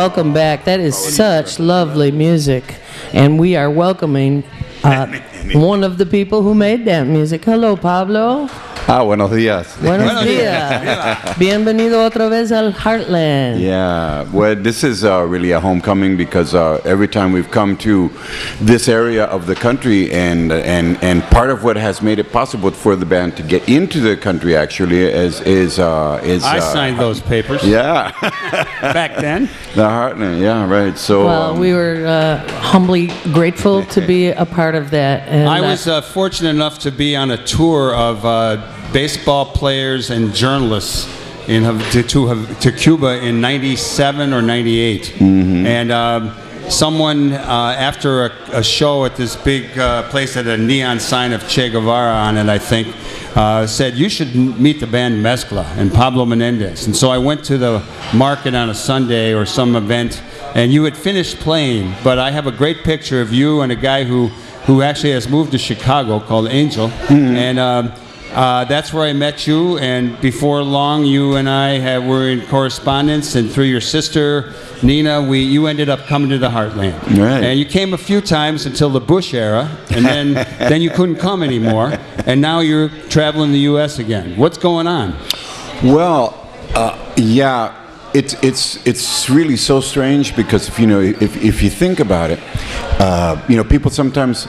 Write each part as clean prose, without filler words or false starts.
welcome back. That is such lovely music. And we are welcoming one of the people who made that music. Hello, Pablo. Buenos días. Buenos días. Bienvenido otra vez al Heartland. Yeah, well, this is really a homecoming because every time we've come to this area of the country, and part of what has made it possible for the band to get into the country actually is I signed those papers. Yeah. Back then. The Heartland, yeah, right. So well, we were humbly grateful to be a part of that. And I was fortunate enough to be on a tour of baseball players and journalists to Cuba in '97 or '98, and someone after a show at this big place had a neon sign of Che Guevara on it, I think, said you should meet the band Mezcla and Pablo Menendez. And so I went to the market on a Sunday or some event, and you had finished playing, but I have a great picture of you and a guy who actually has moved to Chicago called Angel, and that's where I met you, and before long you and I were in correspondence, and through your sister Nina, you ended up coming to the Heartland. Right. And you came a few times until the Bush era, and then you couldn't come anymore, and now you're traveling the U.S. again. What's going on? well, yeah, it's really so strange because if you think about it, people sometimes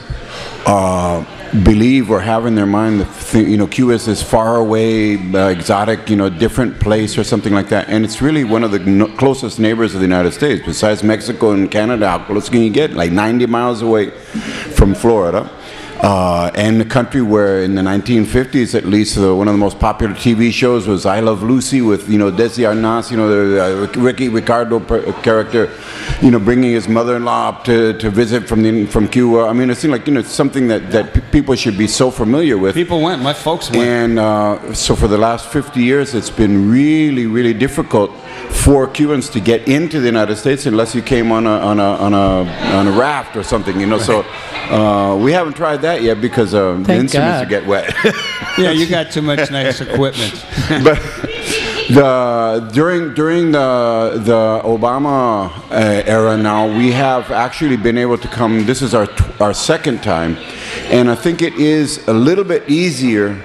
believe or have in their mind that Cuba is this far away, exotic, different place or something like that, and it's really one of the closest neighbors of the United States. Besides Mexico and Canada, how close can you get? Like 90 miles away from Florida. And a country where in the 1950s at least one of the most popular TV shows was I Love Lucy with Desi Arnaz, the Ricky Ricardo character, bringing his mother-in-law up to visit from Cuba. I mean, it seemed like it's something that people should be so familiar with. People went, my folks went. And so for the last 50 years it's been really, really difficult for Cubans to get into the United States unless you came on a raft or something, Right. So we haven't tried that yet because the instruments would get wet. Yeah, you got too much nice equipment. But during the Obama era now, we have actually been able to come. This is our second time, and I think it is a little bit easier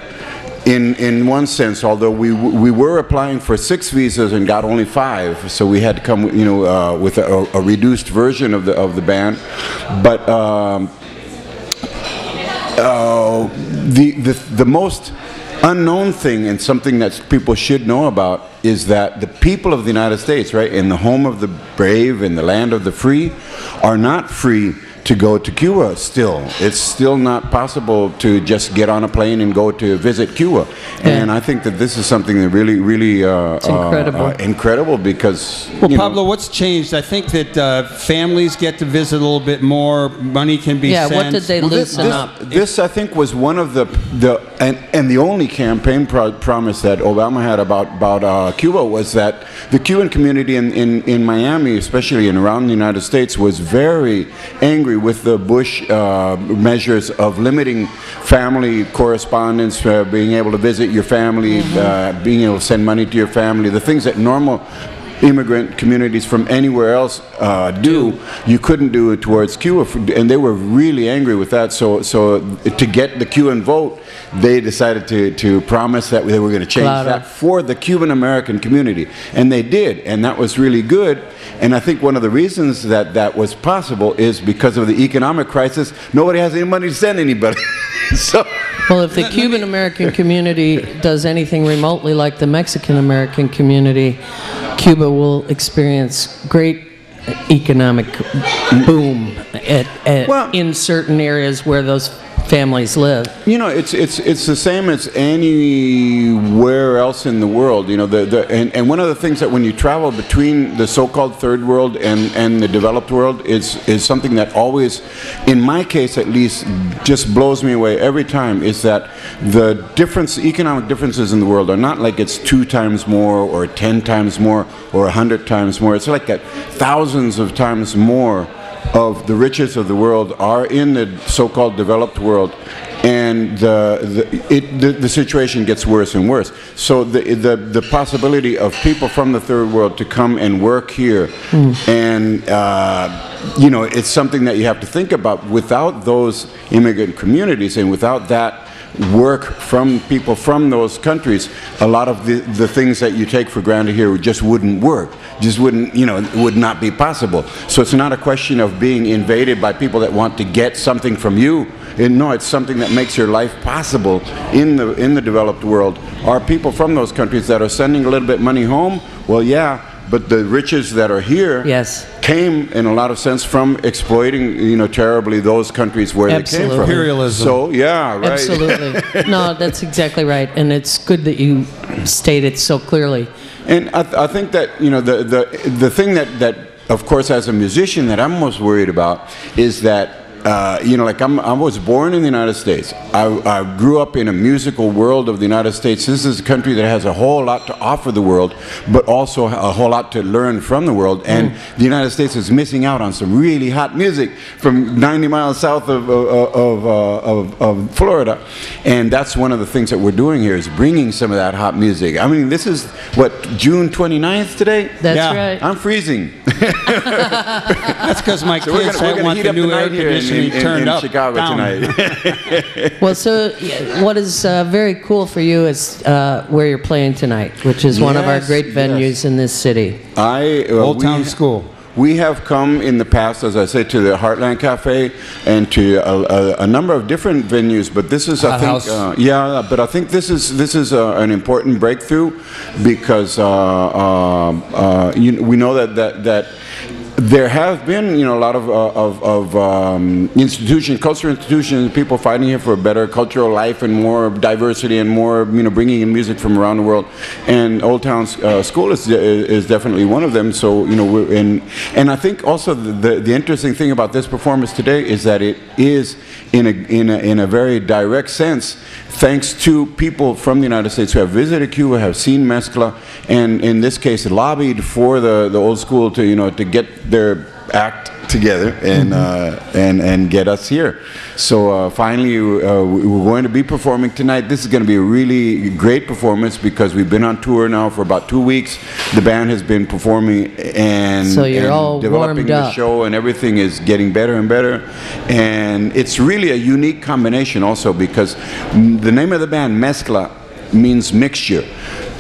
in one sense, although we were applying for 6 visas and got only 5, so we had to come with a reduced version of the band. But the most unknown thing, and something that people should know about, is that the people of the United States, right, in the home of the brave, in the land of the free, are not free to go to Cuba still. It's still not possible to just get on a plane and go to visit Cuba. Yeah. And I think that this is something that really, really incredible because... Well, Pablo, what's changed? I think that families get to visit a little bit more, money can be sent. Yeah, what did they loosen up? This, I think, was one of the only campaign promise that Obama had about Cuba was that the Cuban community in Miami, especially and around the United States, was very angry with the Bush measures of limiting family correspondence, being able to visit your family, being able to send money to your family, the things that normal immigrant communities from anywhere else do, you couldn't do it towards Cuba, and they were really angry with that. So to get the Cuban vote, they decided to promise that they were going to change that for the Cuban American community, and they did, and that was really good. And I think one of the reasons that was possible is because of the economic crisis. Nobody has any money to send anybody. So. Well, if the Cuban American community does anything remotely like the Mexican American community, Cuba will experience great economic boom in certain areas where those families live. It's the same as anywhere else in the world. And one of the things that when you travel between the so-called third world and the developed world is something that always, in my case at least, just blows me away every time, is that the economic differences in the world are not like it's 2 times more or 10 times more or 100 times more. It's like that thousands of times more of the riches of the world are in the so-called developed world, and the situation gets worse and worse. So the possibility of people from the third world to come and work here, and you know, it's something that you have to think about. Without those immigrant communities and without that work from people from those countries, a lot of the things that you take for granted here just wouldn't work, just wouldn't, you know, would not be possible. So it's not a question of being invaded by people that want to get something from you. No, it's something that makes your life possible in the developed world. Are people from those countries that are sending a little bit money home? Well, yeah, but the riches that are here came in a lot of sense from exploiting, you know, terribly those countries where they came from. Imperialism. So yeah, right. Absolutely. No, that's exactly right, and it's good that you state it so clearly. And I think that, you know, the thing that of course as a musician that I'm most worried about is that you know, like I was born in the United States. I grew up in a musical world of the United States. This is a country that has a whole lot to offer the world, but also a whole lot to learn from the world. And the United States is missing out on some really hot music from 90 miles south of Florida. And that's one of the things that we're doing here, is bringing some of that hot music. I mean, this is, what, June 29th today? That's right. I'm freezing. That's because my kids want the new air conditioning turned up Chicago down tonight. Well, so what is very cool for you is where you're playing tonight, which is one of our great venues in this city. Old Town School. We have come in the past, as I said, to the Heartland Cafe and to a number of different venues, but this is, I think, yeah, but I think this is an important breakthrough because we know that there have been, you know, a lot of cultural institutions, people fighting here for a better cultural life and more diversity and more, you know, bringing in music from around the world. And Old Town School is definitely one of them. So, you know, we're in, and I think also the interesting thing about this performance today is that it is in a very direct sense thanks to people from the United States who have visited Cuba, have seen Mezcla, and in this case lobbied for the old school to, you know, to get their act together and get us here. So finally we're going to be performing tonight. This is going to be a really great performance because we've been on tour now for about 2 weeks. The band has been performing and, so you're all developing the show, and everything is getting better and better. And it's really a unique combination also because the name of the band, Mezcla, means mixture.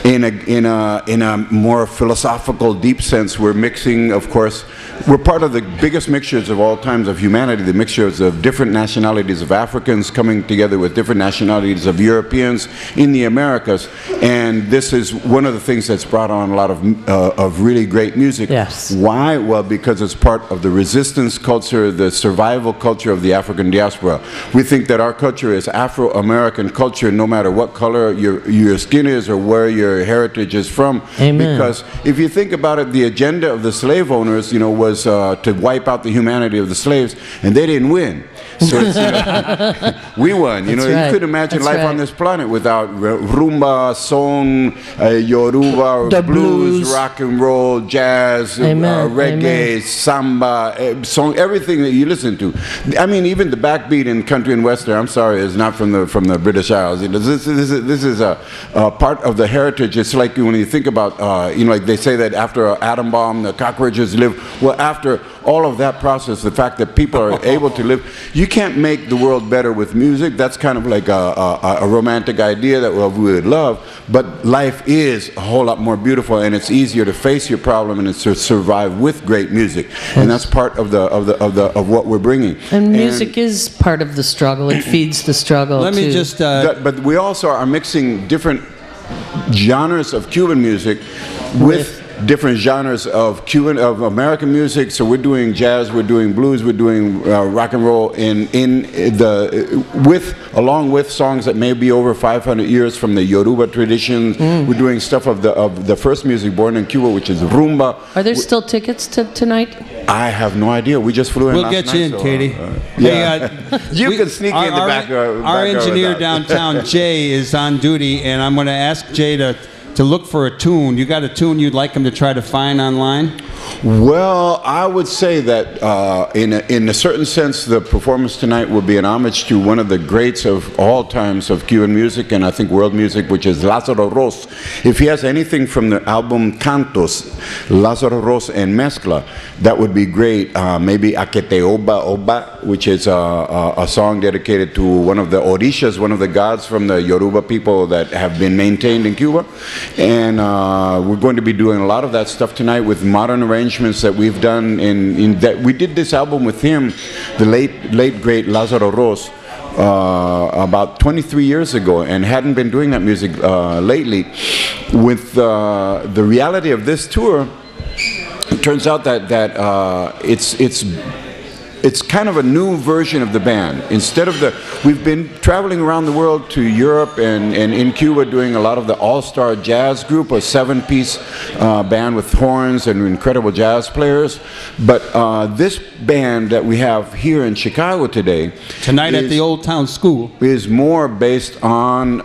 In a more philosophical, deep sense, we're mixing, of course, we're part of the biggest mixtures of all times of humanity, the mixtures of different nationalities of Africans coming together with different nationalities of Europeans in the Americas. And this is one of the things that's brought on a lot of really great music. Yes. Why? Well, because it's part of the resistance culture, the survival culture of the African diaspora. We think that our culture is Afro-American culture, no matter what color your skin is or where your heritage is from. Amen. Because if you think about it, the agenda of the slave owners, you know, was to wipe out the humanity of the slaves, and they didn't win. So it's, you know, we won. You know, you couldn't imagine life on this planet without rumba, song, Yoruba, the blues, rock and roll, jazz, reggae, samba, song, everything that you listen to. I mean, even the backbeat in country and western, I'm sorry, is not from the British Isles. This is a part of the heritage. It's like when you think about, you know, like they say that after an atom bomb, the cockroaches live. Well, after all of that process, the fact that people are able to live, you can't make the world better with music. That's kind of like a romantic idea that we would love, but life is a whole lot more beautiful, and it's easier to face your problem and it's to survive with great music. And that's part of what we're bringing. And music is part of the struggle. It feeds the struggle. Let me just but we also are mixing different genres of Cuban music with different genres of American music. So we're doing jazz, we're doing blues, we're doing rock and roll along with songs that may be over 500 years from the Yoruba tradition. We're doing stuff of the first music born in Cuba, which is rumba. Are there still tickets to tonight? I have no idea. We just flew in last night. We'll get you in, so, Katie. Yeah. You can sneak in the back. Our engineer downtown, Jay, is on duty, and I'm going to ask Jay to to look for a tune, you got a tune you'd like them to try to find online? Well, I would say that in a certain sense, the performance tonight will be an homage to one of the greats of all times of Cuban music and I think world music, which is Lázaro Ros. If he has anything from the album Cantos, Lázaro Ros and Mezcla, that would be great. Maybe A Que Te Oba Oba, which is a song dedicated to one of the Orishas, one of the gods from the Yoruba people that have been maintained in Cuba. And we're going to be doing a lot of that stuff tonight with modern arrangements that we've done in that we did this album with him, the late great Lázaro Ros, about 23 years ago, and hadn't been doing that music lately. With the reality of this tour, it turns out that it's kind of a new version of the band. Instead of we've been traveling around the world to Europe and in Cuba doing a lot of the all-star jazz group, a 7-piece band with horns and incredible jazz players. But this band that we have here in Chicago today, tonight at the Old Town School, is more based on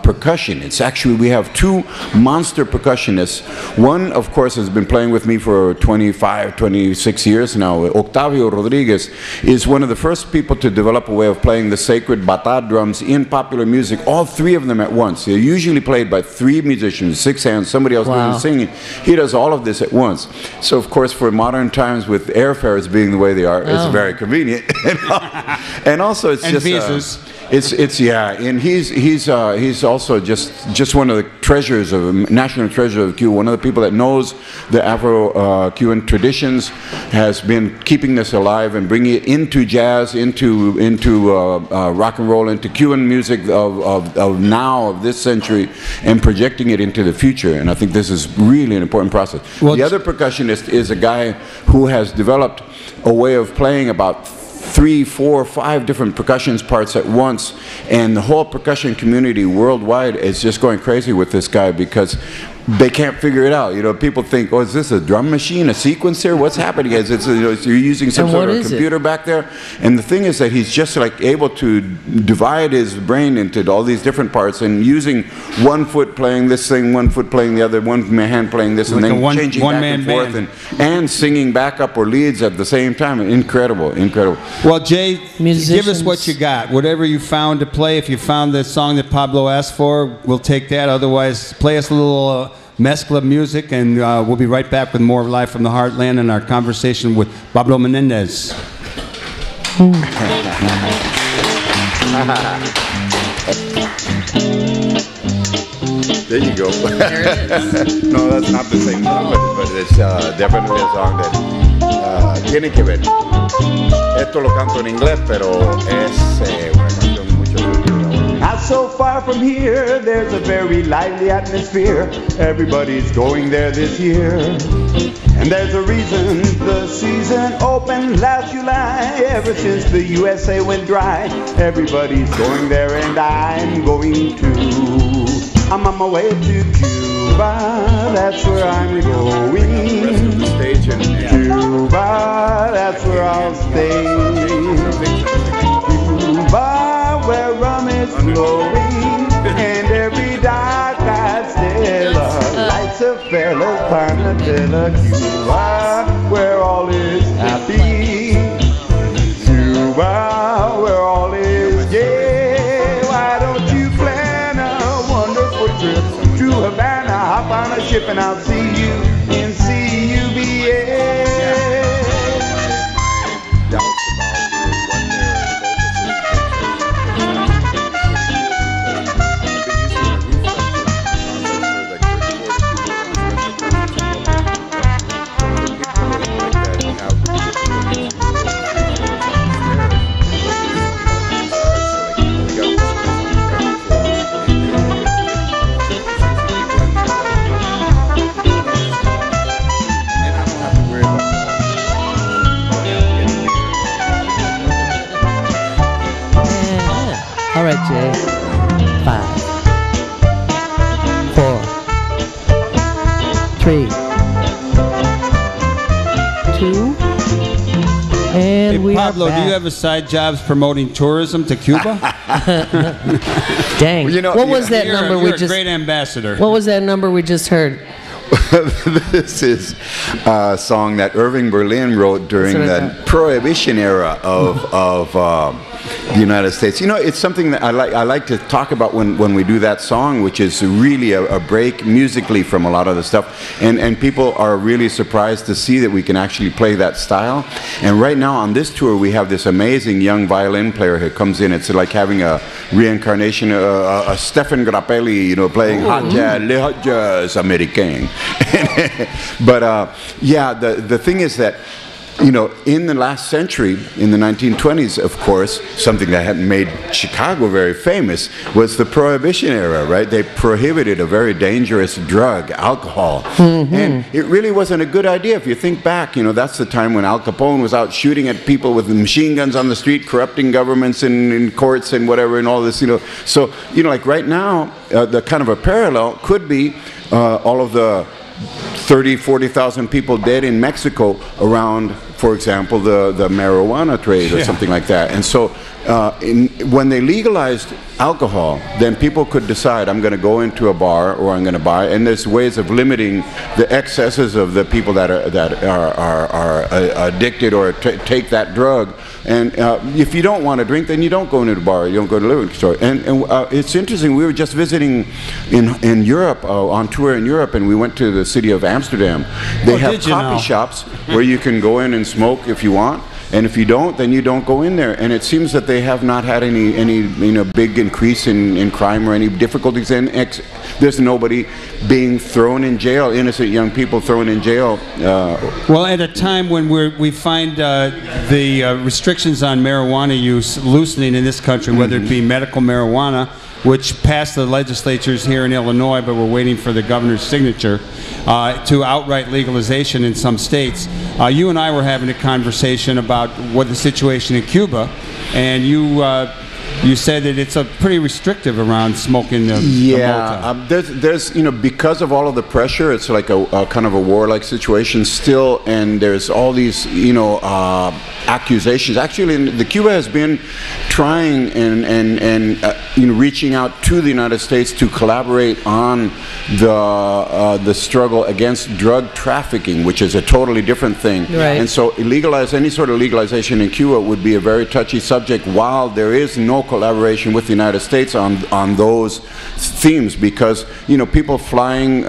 percussion. It's actually, we have 2 monster percussionists. One, of course, has been playing with me for 25, 26 years now. Octavio Rodriguez is one of the first people to develop a way of playing the sacred bata drums in popular music, all 3 of them at once. They're usually played by 3 musicians, 6 hands, somebody else doing the singing. He does all of this at once. So of course, for modern times with airfares being the way they are, it's very convenient. And also it's just visas. Yeah, and he's also just one of the treasures of national treasure of Cuba. One of the people that knows the Afro-Cuban traditions, has been keeping this alive and bringing it into jazz, into rock and roll, into Cuban music of now, of this century, and projecting it into the future. And I think this is really an important process. Well, the other percussionist is a guy who has developed a way of playing about 3, 4, 5 different percussion parts at once, and the whole percussion community worldwide is just going crazy with this guy because they can't figure it out. You know, people think, oh, is this a drum machine, a sequencer? What's happening? Is it's, you know, you're using some sort of computer back there? And the thing is that he's just like able to divide his brain into all these different parts and using one foot playing this thing, one foot playing the other, one hand playing this, and then changing back and forth and singing backup or leads at the same time. Incredible, incredible. Well, Jay, give us what you got. Whatever you found to play. If you found the song that Pablo asked for, we'll take that. Otherwise, play us a little Mezcla music, and we'll be right back with more Live from the Heartland and our conversation with Pablo Menendez. There you go. No, that's not the same song, but it's definitely a song that tiene que ver. Esto lo canto en inglés, pero es una canción mucho de... Not so far from here, there's a very lively atmosphere. Everybody's going there this year. And there's a reason the season opened last July. Ever since the USA went dry, everybody's going there and I'm going too. I'm on my way to Cuba, that's where I'm going. Cuba, that's where I'll stay. Cuba, where rum is flowing, and every dark-eyed stella lights a fellow's panadilla. Cuba, where all is happy. Cuba, where all is gay. Why don't you plan a wonderful trip to Havana? Hop on a ship and I'll see you in CUBA. All right, Jay. 5, 4, 3, 2, and And we Pablo, are do you back. have a side jobs promoting tourism to Cuba? Dang. You know, what was that You're number you're we a just? great ambassador. What was that number we just heard? This is a song that Irving Berlin wrote during That's what I the thought. Prohibition era of the United States. You know, it's something that I like to talk about when we do that song, which is really a break musically from a lot of the stuff. And people are really surprised to see that we can actually play that style. And right now on this tour, we have this amazing young violin player who comes in. It's like having a reincarnation, a Stefan Grappelli, you know, playing hot jazz, le hot jazz américain. But yeah, the thing is that, you know, in the last century, in the 1920s, of course, something that had made Chicago very famous was the Prohibition era, right? They prohibited a very dangerous drug, alcohol. And it really wasn't a good idea. If you think back, you know, that's the time when Al Capone was out shooting at people with machine guns on the street, corrupting governments in courts and whatever and all this, you know. So, you know, like right now, the kind of a parallel could be all of the 30, 40,000 people dead in Mexico around, for example, the marijuana trade or something like that. And so when they legalized alcohol, then people could decide, I'm going to go into a bar or I'm going to buy, and there's ways of limiting the excesses of the people that are addicted or take that drug. And if you don't want to drink, then you don't go into the bar, you don't go to the liquor store. And it's interesting, we were just visiting in Europe, on tour in Europe, and we went to the city of Amsterdam. They have coffee shops where you can go in and smoke if you want. And if you don't, then you don't go in there. And it seems that they have not had any you know, big increase in crime or any difficulties. And there's nobody being thrown in jail, innocent young people thrown in jail. Well, at a time when we find the restrictions on marijuana use loosening in this country, whether it be medical marijuana, which passed the legislatures here in Illinois, but we're waiting for the governor's signature, to outright legalization in some states. You and I were having a conversation about what the situation in Cuba, and you said that it's a pretty restrictive around smoking the there's you know, because of all of the pressure, it's like a kind of a warlike situation still, and there's all these, you know, accusations. Actually, the Cuba has been trying and you know, reaching out to the United States to collaborate on the struggle against drug trafficking, which is a totally different thing. Right. And so any sort of legalization in Cuba would be a very touchy subject, while there is no collaboration with the United States on those themes, because, you know, people flying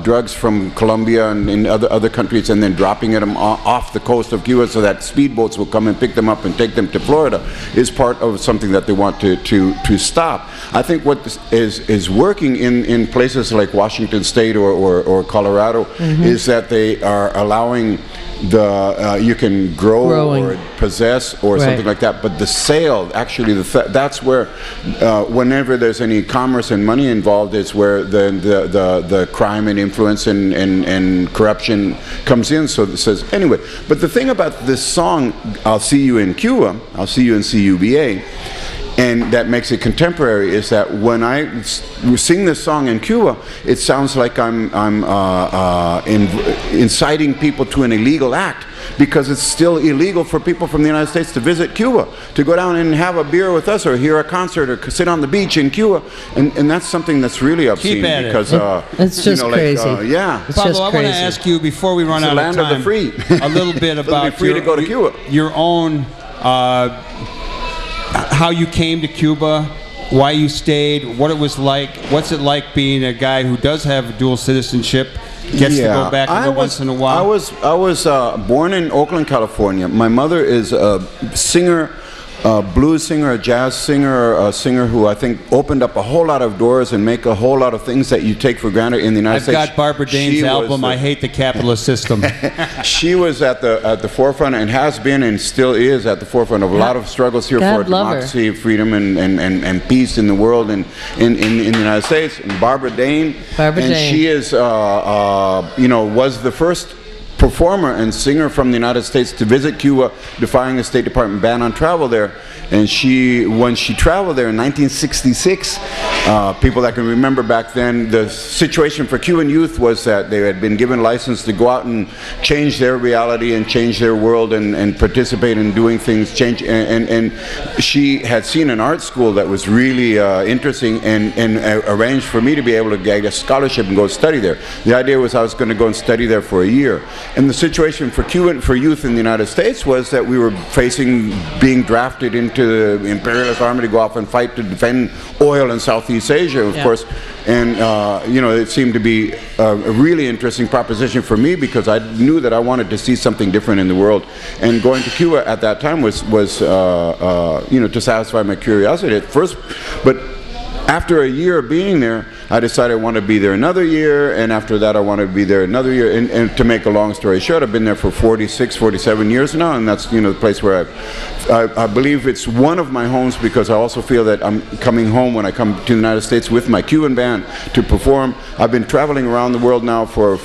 drugs from Colombia and other countries and then dropping them off the coast of Cuba so that speedboats will come and pick them up and take them to Florida is part of something that they want to stop. I think what is working in places like Washington State or Colorado is that they are allowing you can grow or possess or something like that, but the sale, actually, that's where whenever there's any commerce and money involved, is where the crime and influence and corruption comes in. So it says, anyway, but the thing about this song, I'll See You in Cuba, I'll See You in CUBA, and that makes it contemporary, is that when I sing this song in Cuba, it sounds like I'm inciting people to an illegal act, because it's still illegal for people from the United States to visit Cuba, to go down and have a beer with us or hear a concert or sit on the beach in Cuba, and that's something that's really obscene. Because it's just crazy. Yeah. It's Pablo, just I want crazy. to ask you, before we run It's out the of land time, of the free. a little bit about free to go to Cuba. Your own, how you came to Cuba, why you stayed, what it was like. What's it like being a guy who does have dual citizenship, gets to go back once in a while? I was born in Oakland, California. My mother is a singer, a blues singer, a jazz singer, a singer who I think opened up a whole lot of doors and make a whole lot of things that you take for granted in the United States. I've got Barbara Dane's album, I Hate the Capitalist System. She was at the forefront, and has been and still is at the forefront of a lot of struggles here for democracy, freedom, and peace in the world and in the United States. And Barbara Dane, she is, you know, was the first performer and singer from the United States to visit Cuba, defying the State Department ban on travel there. And when she traveled there in 1966, people that can remember back then, the situation for Cuban youth was that they had been given license to go out and change their reality and change their world and participate in doing things, and she had seen an art school that was really interesting and arranged for me to be able to get a scholarship and go study there. The idea was I was going to go and study there for a year. And the situation for youth in the United States was that we were facing being drafted into the imperialist army to go off and fight to defend oil in Southeast Asia, of course. And you know, it seemed to be a really interesting proposition for me because I knew that I wanted to see something different in the world. And going to Cuba at that time was you know, to satisfy my curiosity at first. But after a year of being there, I decided I wanted to be there another year, and after that I wanted to be there another year. And to make a long story short, I've been there for 46, 47 years now, and that's, you know, the place where I believe it's one of my homes because I also feel that I'm coming home when I come to the United States with my Cuban band to perform. I've been traveling around the world now for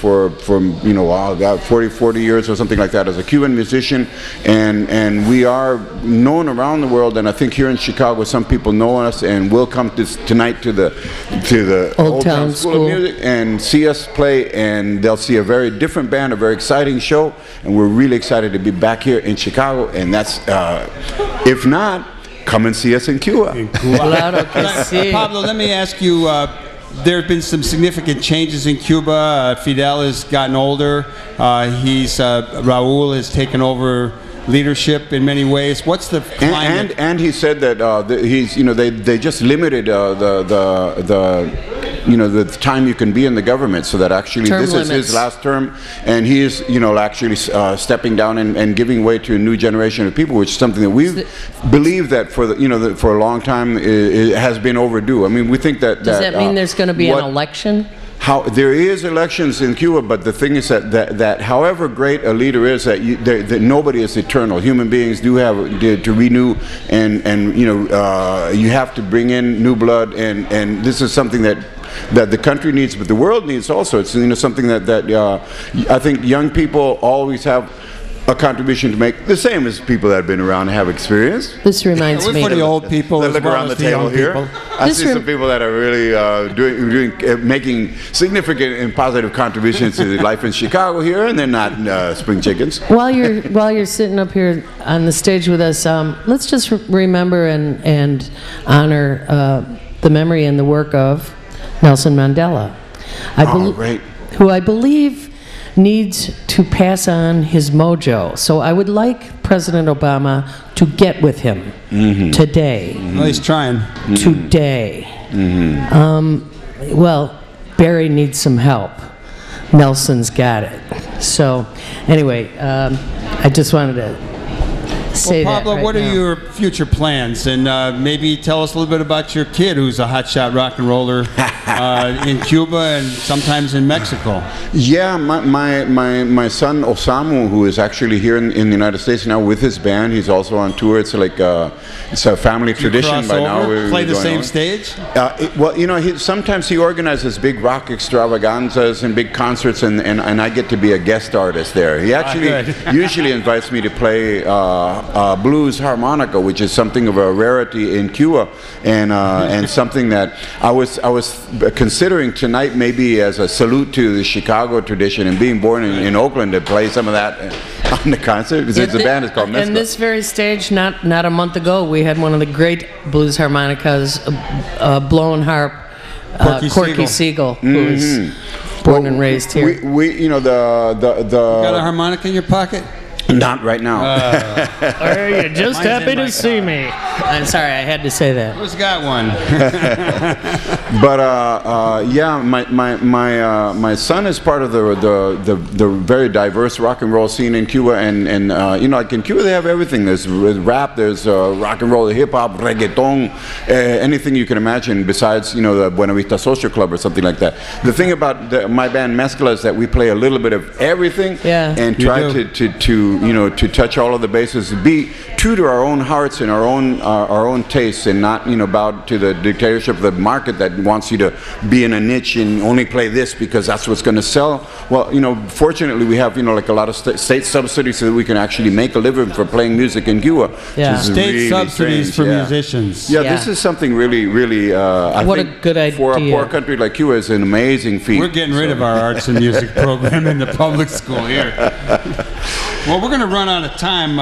you know, about 40 years or something like that as a Cuban musician, and we are known around the world. And I think here in Chicago, some people know us and will come tonight to the Old Town School of Music and see us play, and they'll see a very different band, a very exciting show, and we're really excited to be back here in Chicago. And that's, if not, come and see us in Cuba. Pablo, let me ask you, there have been some significant changes in Cuba. Fidel has gotten older. Raúl has taken over leadership in many ways. What's the climate? And he said that he's, you know, they just limited you know, the time you can be in the government, so that actually this is his last term, and he is, you know, actually stepping down and giving way to a new generation of people, which is something that we believe that for the, you know, for a long time it has been overdue. I mean, we think that. Does that mean there's going to be an election? There is elections in Cuba, but the thing is that however great a leader is, that nobody is eternal. Human beings do have to renew, and you know, you have to bring in new blood, and this is something that the country needs, but the world needs also. It's, you know, something that I think young people always have a contribution to make, the same as people that have been around and have experience. This reminds me for the old people. Look around the table here. I see some people that are really making significant and positive contributions to life in Chicago here, and they're not spring chickens. While you're sitting up here on the stage with us, let's just remember and honor the memory and the work of Nelson Mandela, who I believe needs to pass on his mojo. So I would like President Obama to get with him today. Well, he's trying. Today. Well, Barry needs some help. Nelson's got it. So anyway, I just wanted to say Pablo, that right what are now. your future plans? And maybe tell us a little bit about your kid, who's a hotshot rock and roller in Cuba and sometimes in Mexico. Yeah, my son Osamu, who is actually here in the United States now with his band. He's also on tour. It's like it's a family tradition by now. Play the same stage? Well, you know, sometimes he organizes big rock extravaganzas and big concerts, and I get to be a guest artist there. He actually usually invites me to play blues harmonica, which is something of a rarity in Cuba, and something that I was considering tonight, maybe as a salute to the Chicago tradition and being born in Oakland, to play some of that on the concert, because the band is called Mezcla. And this very stage, not a month ago, we had one of the great blues harmonicas, blown harp, Corky Siegel, who was born and raised here. We you know, You got a harmonica in your pocket? Not right now. Are you just happy to see me? I'm sorry, I had to say that. Who's got one? But yeah, my son is part of the very diverse rock and roll scene in Cuba, and you know, like in Cuba they have everything. There's rap, there's rock and roll, hip hop, reggaeton, anything you can imagine. Besides, you know, the Buena Vista Social Club or something like that. The thing about my band Mezcla is that we play a little bit of everything, and try to to touch all of the bases, be true to our own hearts and our own tastes, and not bow to the dictatorship of the market that wants you to be in a niche and only play this because that's what's going to sell. Well, fortunately we have like a lot of state subsidies so that we can actually make a living for playing music in Cuba. Yeah. State really subsidies strange. for musicians. Yeah, this is something really. I what think a good idea. for a poor country like Cuba is an amazing feat. We're getting rid of our arts and music program in the public school here. Well, we're going to run out of time.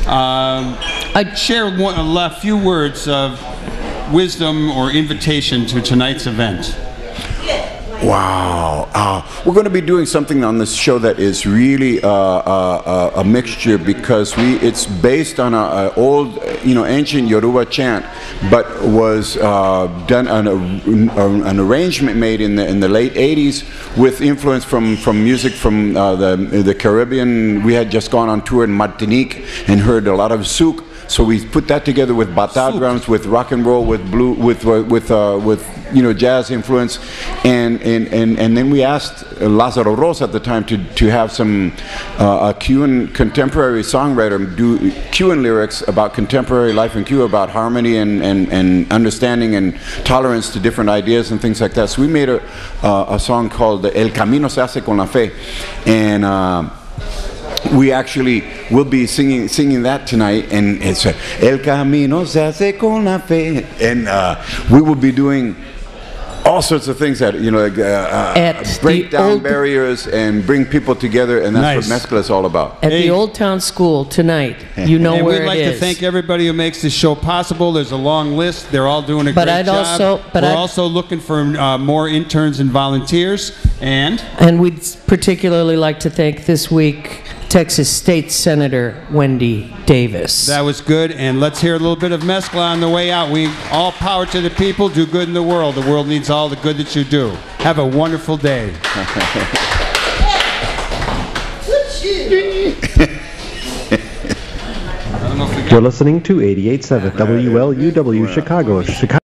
I'd share a few words of wisdom or invitation to tonight's event. Wow. We're going to be doing something on this show that is really a mixture, because it's based on an old, ancient Yoruba chant, but was done on an arrangement made in the late 80s with influence from music from the Caribbean. We had just gone on tour in Martinique and heard a lot of souk. So we put that together with bata drums, with rock and roll, with blue, with jazz influence, and then we asked Lázaro Rosa at the time to have some a Cuban contemporary songwriter do Cuban lyrics about contemporary life in Cuba, about harmony and understanding and tolerance to different ideas and things like that. So we made a song called El Camino Se Hace Con La Fe, and we actually will be singing that tonight, and it's El Camino Se Hace Con La Fe, and we will be doing all sorts of things that break down barriers and bring people together, and that's what Mezcla is all about. At the Old Town School tonight, where it is. And we'd like to thank everybody who makes this show possible. There's a long list. They're all doing a great job. We're also looking for more interns and volunteers, and we'd particularly like to thank this week Texas State Senator Wendy Davis. That was good, and let's hear a little bit of Mezcla on the way out. We all power to the people, do good in the world. The world needs all the good that you do. Have a wonderful day. You're listening to 88.7 WLUW Chicago.